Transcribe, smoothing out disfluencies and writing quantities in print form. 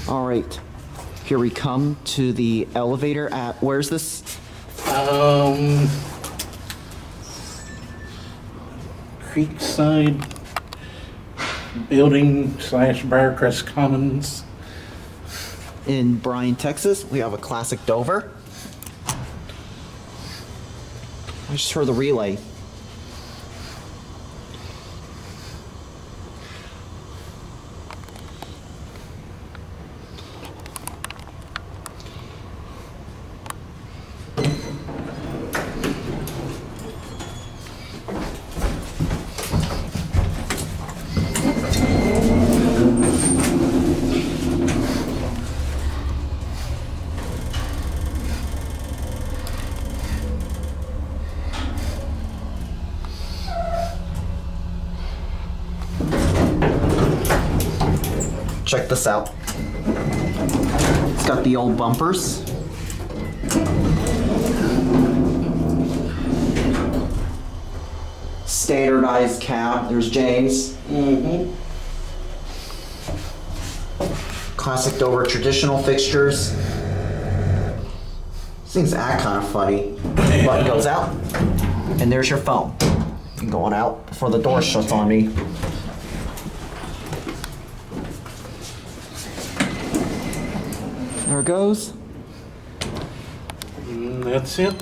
All right, here we come to the elevator at, where's this? Creekside Building / Briarcrest Commons. In Bryan, Texas. We have a classic Dover. I just heard the relay. Check this out. It's got the old bumpers. Standardized cab. There's James. Classic Dover traditional fixtures. These things act kind of funny. Button goes out, and there's your phone. I'm going out before the door shuts on me. There it goes. That's it.